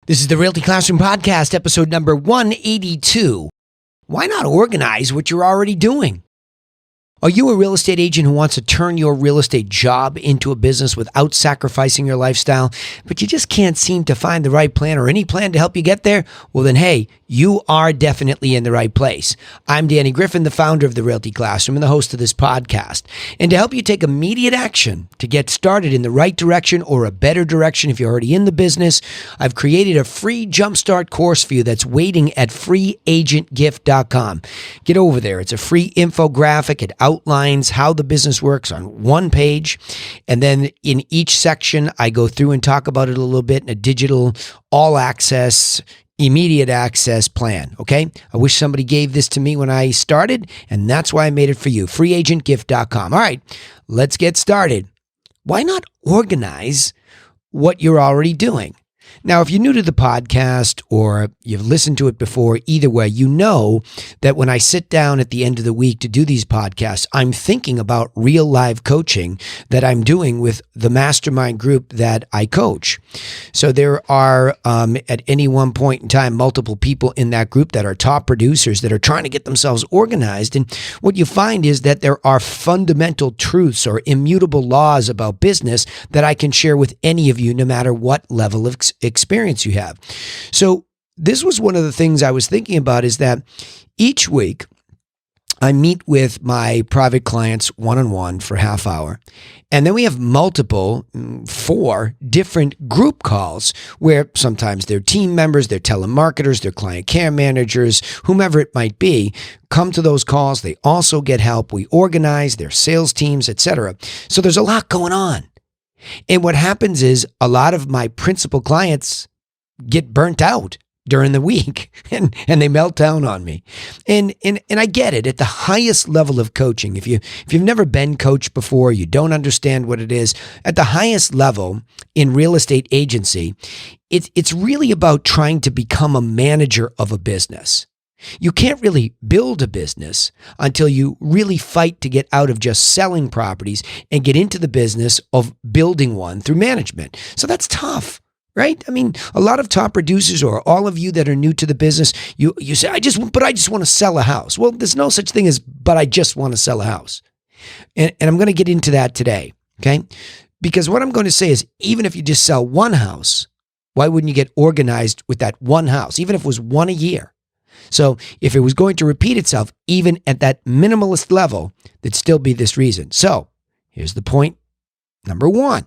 This is the Realty Classroom Podcast, episode number 182. Why not organize what you're already doing? Are you a real estate agent who wants to turn your real estate job into a business without sacrificing your lifestyle, but you just can't seem to find the right plan or any plan to help you get there? Well, then, hey, you are definitely in the right place. I'm Danny Griffin, the founder of the Realty Classroom and the host of this podcast. And to help you take immediate action to get started in the right direction or a better direction if you're already in the business, I've created a free jumpstart course for you that's waiting at freeagentgift.com. Get over there. It's a free infographic. It outlines how the business works on one page. And then in each section, I go through and talk about it a little bit in a digital, all access, immediate access plan. Okay. I wish somebody gave this to me when I started, and that's why I made it for you. Freeagentgift.com. All right, let's get started. Why not organize what you're already doing? Now, if you're new to the podcast or you've listened to it before, either way, you know that when I sit down at the end of the week to do these podcasts, I'm thinking about real live coaching that I'm doing with the mastermind group that I coach. So there are, at any one point in time, multiple people in that group that are top producers that are trying to get themselves organized. And what you find is that there are fundamental truths or immutable laws about business that I can share with any of you, no matter what level of experience you have. So this was one of the things I was thinking about, is that each week I meet with my private clients one-on-one for half hour. And then we have multiple, 4 different group calls where sometimes they're team members, they're telemarketers, they're client care managers, whomever it might be, come to those calls. They also get help. We organize their sales teams, etc. So there's a lot going on. And what happens is a lot of my principal clients get burnt out during the week and they melt down on me. And I get it. At the highest level of coaching, if you've never been coached before, you don't understand what it is. At the highest level in real estate agency, it's really about trying to become a manager of a business. You can't really build a business until you really fight to get out of just selling properties and get into the business of building one through management. So that's tough, right? I mean, a lot of top producers or all of you that are new to the business, you say, I just want to sell a house. Well, there's no such thing as, but I just want to sell a house. And I'm going to get into that today, okay? Because what I'm going to say is, even if you just sell one house, why wouldn't you get organized with that one house, even if it was one a year? So if it was going to repeat itself, even at that minimalist level, there'd still be this reason. So here's the point. Number 1,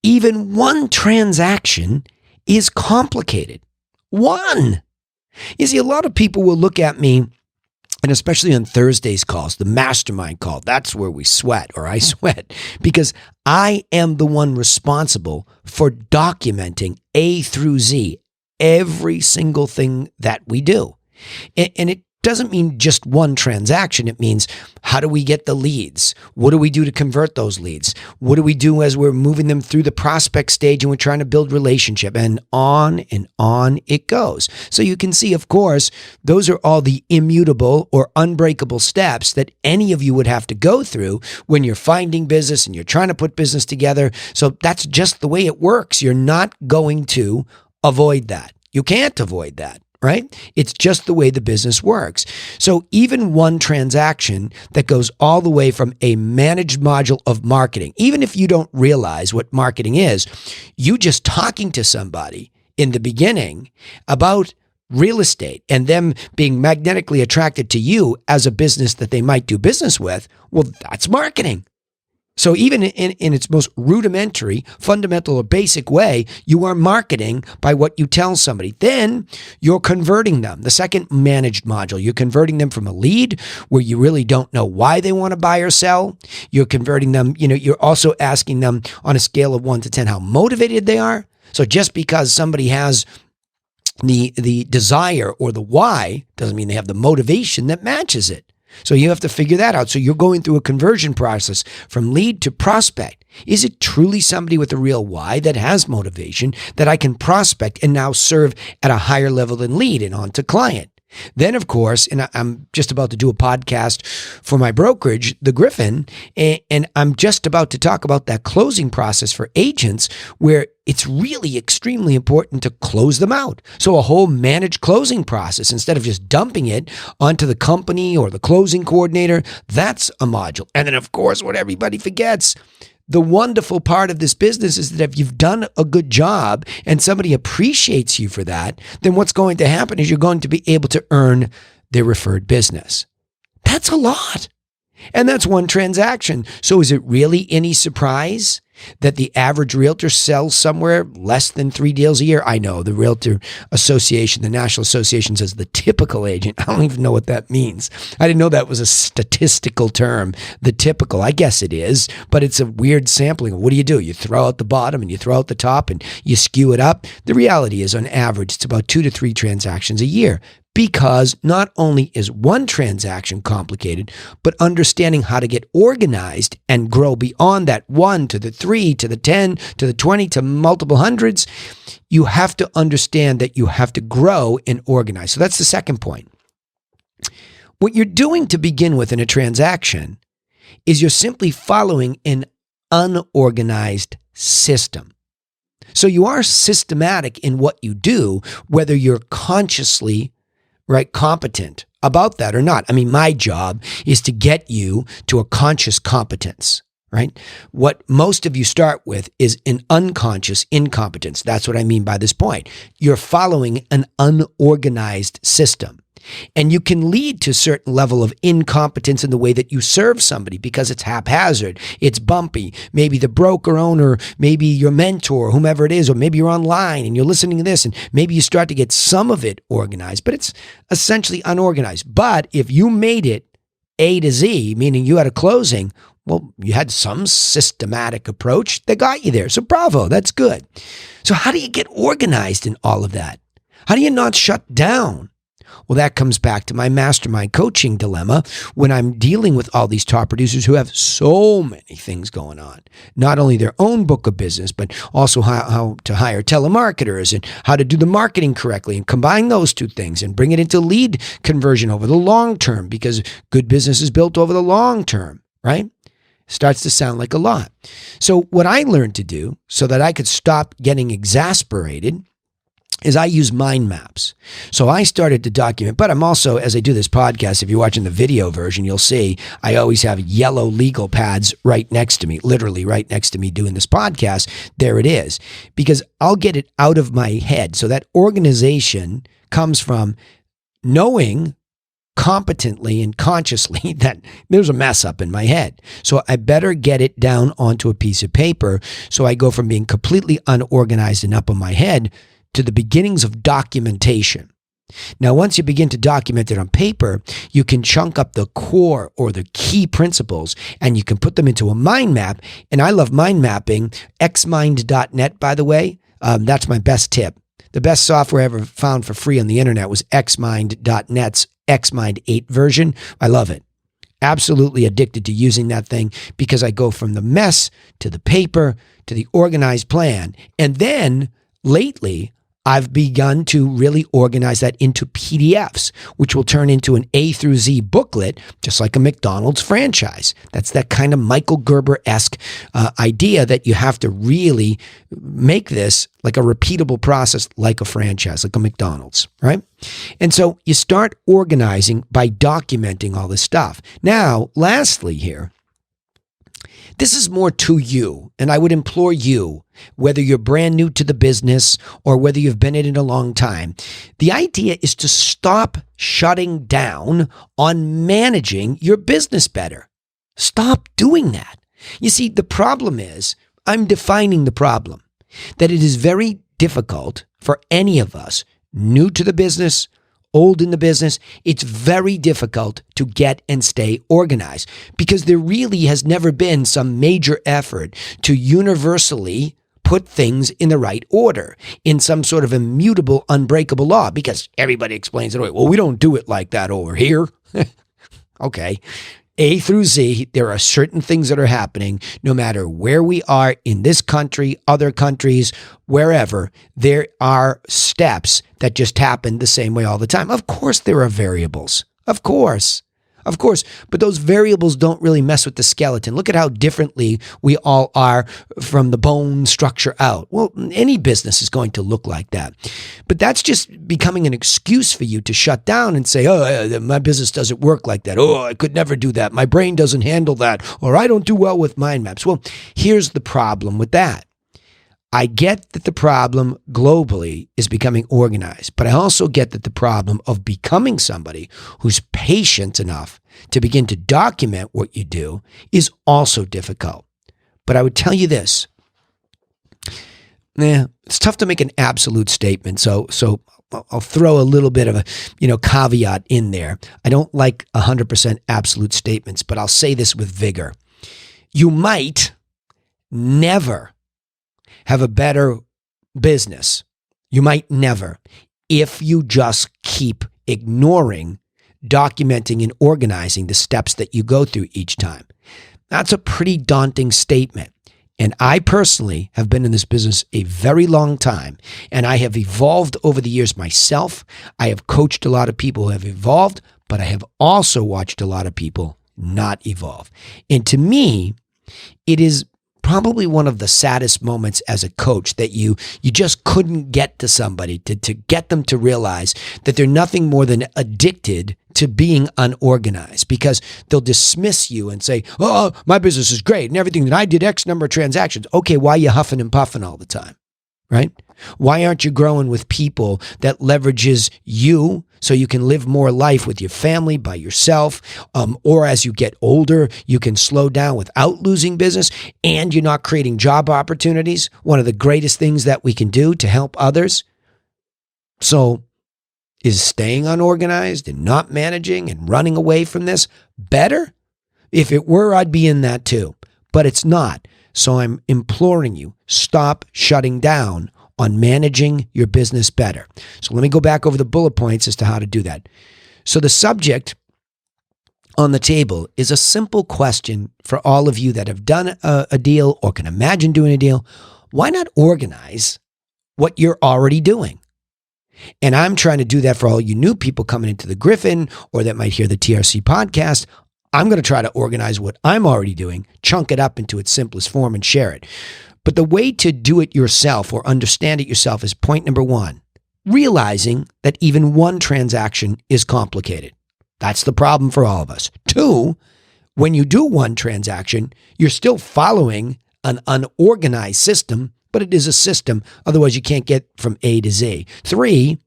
even one transaction is complicated. One. You see, a lot of people will look at me, and especially on Thursday's calls, the mastermind call, that's where we sweat, or I sweat, because I am the one responsible for documenting A through Z, every single thing that we do. And it doesn't mean just one transaction. It means, how do we get the leads? What do we do to convert those leads? What do we do as we're moving them through the prospect stage and we're trying to build relationship? And on it goes. So you can see, of course, those are all the immutable or unbreakable steps that any of you would have to go through when you're finding business and you're trying to put business together. So that's just the way it works. You're not going to avoid that. You can't avoid that, right? It's just the way the business works. So even one transaction that goes all the way from a managed module of marketing, even if you don't realize what marketing is, you just talking to somebody in the beginning about real estate and them being magnetically attracted to you as a business that they might do business with, well, that's marketing. So even in its most rudimentary, fundamental, or basic way, you are marketing by what you tell somebody. Then you're converting them. The second managed module, you're converting them from a lead where you really don't know why they want to buy or sell. You're converting them, you're also asking them on a scale of 1 to 10 how motivated they are. So just because somebody has the desire or the why doesn't mean they have the motivation that matches it. So you have to figure that out. So you're going through a conversion process from lead to prospect. Is it truly somebody with a real why that has motivation that I can prospect and now serve at a higher level than lead and on to client? Then, of course, and I'm just about to do a podcast for my brokerage, The Griffin, and I'm just about to talk about that closing process for agents where it's really extremely important to close them out. So a whole managed closing process, instead of just dumping it onto the company or the closing coordinator, that's a module. And then, of course, what everybody forgets, the wonderful part of this business is that if you've done a good job and somebody appreciates you for that, then what's going to happen is you're going to be able to earn their referred business. That's a lot. And that's one transaction. So is it really any surprise that the average realtor sells somewhere less than 3 deals a year? I know the Realtor Association, the National Association, says the typical agent. I don't even know what that means. I didn't know that was a statistical term, the typical. I guess it is, but it's a weird sampling. What do? You throw out the bottom and you throw out the top and you skew it up. The reality is, on average, it's about 2 to 3 transactions a year. Because not only is one transaction complicated, but understanding how to get organized and grow beyond that 1 to the 3 to the 10 to the 20 to multiple hundreds, you have to understand that you have to grow and organize. So that's the second point. What you're doing to begin with in a transaction is you're simply following an unorganized system. So you are systematic in what you do, whether you're consciously competent about that or not. I mean, my job is to get you to a conscious competence, right? What most of you start with is an unconscious incompetence. That's what I mean by this point. You're following an unorganized system. And you can lead to a certain level of incompetence in the way that you serve somebody because it's haphazard, it's bumpy. Maybe the broker owner, maybe your mentor, whomever it is, or maybe you're online and you're listening to this and maybe you start to get some of it organized, but it's essentially unorganized. But if you made it A to Z, meaning you had a closing, well, you had some systematic approach that got you there. So bravo, that's good. So how do you get organized in all of that? How do you not shut down? Well, that comes back to my mastermind coaching dilemma when I'm dealing with all these top producers who have so many things going on. Not only their own book of business, but also how to hire telemarketers and how to do the marketing correctly and combine those two things and bring it into lead conversion over the long term, because good business is built over the long term, right? Starts to sound like a lot. So what I learned to do so that I could stop getting exasperated is I use mind maps. So I started to document, but I'm also, as I do this podcast, if you're watching the video version, you'll see I always have yellow legal pads right next to me, literally right next to me doing this podcast. There it is, because I'll get it out of my head. So that organization comes from knowing competently and consciously that there's a mess up in my head. So I better get it down onto a piece of paper. So I go from being completely unorganized and up in my head to the beginnings of documentation. Now, once you begin to document it on paper, you can chunk up the core or the key principles and you can put them into a mind map. And I love mind mapping. Xmind.net, by the way, that's my best tip. The best software I ever found for free on the internet was Xmind.net's Xmind 8 version. I love it. Absolutely addicted to using that thing because I go from the mess to the paper to the organized plan. And then lately, I've begun to really organize that into PDFs, which will turn into an A through Z booklet, just like a McDonald's franchise. That's that kind of Michael Gerber-esque idea that you have to really make this like a repeatable process, like a franchise, like a McDonald's, right? And so you start organizing by documenting all this stuff. Now, lastly here, this is more to you, and I would implore you, whether you're brand new to the business or whether you've been in it a long time, the idea is to stop shutting down on managing your business better. Stop doing that. You see, the problem is, I'm defining the problem, that it is very difficult for any of us, new to the business, old in the business, it's very difficult to get and stay organized because there really has never been some major effort to universally put things in the right order in some sort of immutable, unbreakable law, because everybody explains it away. Well, we don't do it like that over here. Okay. A through Z, there are certain things that are happening no matter where we are in this country, other countries, wherever. There are steps that just happen the same way all the time. Of course, there are variables. Of course. Of course, but those variables don't really mess with the skeleton. Look at how differently we all are from the bone structure out. Well, any business is going to look like that. But that's just becoming an excuse for you to shut down and say, oh, my business doesn't work like that. Oh, I could never do that. My brain doesn't handle that. Or I don't do well with mind maps. Well, here's the problem with that. I get that the problem globally is becoming organized, but I also get that the problem of becoming somebody who's patient enough to begin to document what you do is also difficult. But I would tell you this. It's tough to make an absolute statement, so I'll throw a little bit of a caveat in there. I don't like 100% absolute statements, but I'll say this with vigor. You might never have a better business. You might never, if you just keep ignoring, documenting, and organizing the steps that you go through each time. That's a pretty daunting statement. And I personally have been in this business a very long time, and I have evolved over the years myself. I have coached a lot of people who have evolved, but I have also watched a lot of people not evolve. And to me, it is probably one of the saddest moments as a coach that you just couldn't get to somebody to get them to realize that they're nothing more than addicted to being unorganized, because they'll dismiss you and say, oh, my business is great and everything that I did X number of transactions. Okay, why are you huffing and puffing all the time, right? Why aren't you growing with people that leverages you so you can live more life with your family, by yourself, or as you get older, you can slow down without losing business, and you're not creating job opportunities, one of the greatest things that we can do to help others? So is staying unorganized and not managing and running away from this better? If it were, I'd be in that too, but it's not. So I'm imploring you, stop shutting down on managing your business better. So let me go back over the bullet points as to how to do that. So the subject on the table is a simple question for all of you that have done a deal or can imagine doing a deal. Why not organize what you're already doing? And I'm trying to do that for all you new people coming into the Griffin or that might hear the TRC podcast. I'm going to try to organize what I'm already doing, chunk it up into its simplest form and share it. But the way to do it yourself or understand it yourself is point number one, realizing that even one transaction is complicated. That's the problem for all of us. Two, when you do one transaction, you're still following an unorganized system, but it is a system. Otherwise, you can't get from A to Z. Three,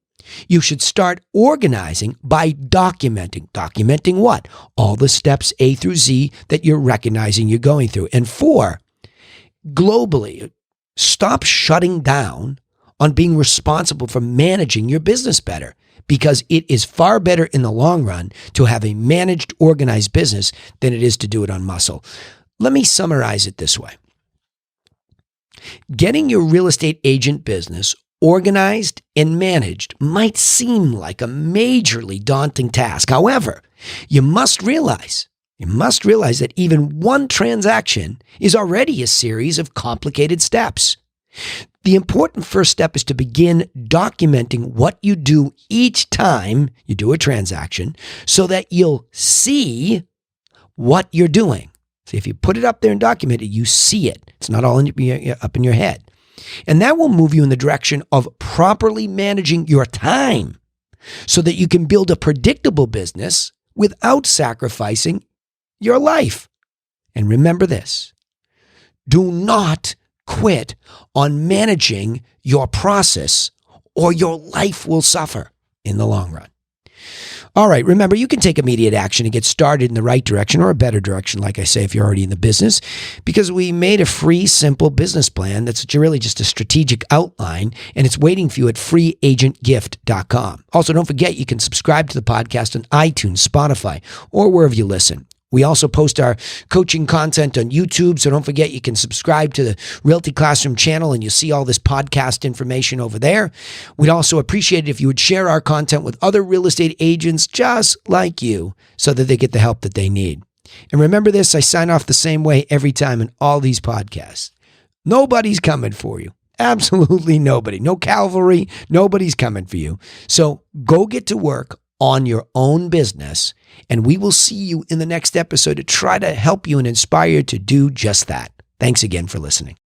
you should start organizing by documenting. Documenting what? All the steps A through Z that you're recognizing you're going through. And four, globally, stop shutting down on being responsible for managing your business better, because it is far better in the long run to have a managed, organized business than it is to do it on muscle. Let me summarize it this way. Getting your real estate agent business organized and managed might seem like a majorly daunting task. However, you must realize that even one transaction is already a series of complicated steps. The important first step is to begin documenting what you do each time you do a transaction so that you'll see what you're doing. So if you put it up there and document it, you see it. It's not all up in your head. And that will move you in the direction of properly managing your time so that you can build a predictable business without sacrificing your life. And remember this, do not quit on managing your process or your life will suffer in the long run. All right, remember, you can take immediate action to get started in the right direction or a better direction, like I say, if you're already in the business, because we made a free, simple business plan that's really just a strategic outline, and it's waiting for you at freeagentgift.com. Also, don't forget, you can subscribe to the podcast on iTunes, Spotify, or wherever you listen. We also post our coaching content on YouTube, so don't forget you can subscribe to the Realty Classroom channel and you'll see all this podcast information over there. We'd also appreciate it if you would share our content with other real estate agents just like you so that they get the help that they need. And remember this, I sign off the same way every time in all these podcasts. Nobody's coming for you. Absolutely nobody. No cavalry. Nobody's coming for you. So go get to work on your own business, and we will see you in the next episode to try to help you and inspire you to do just that. Thanks again for listening.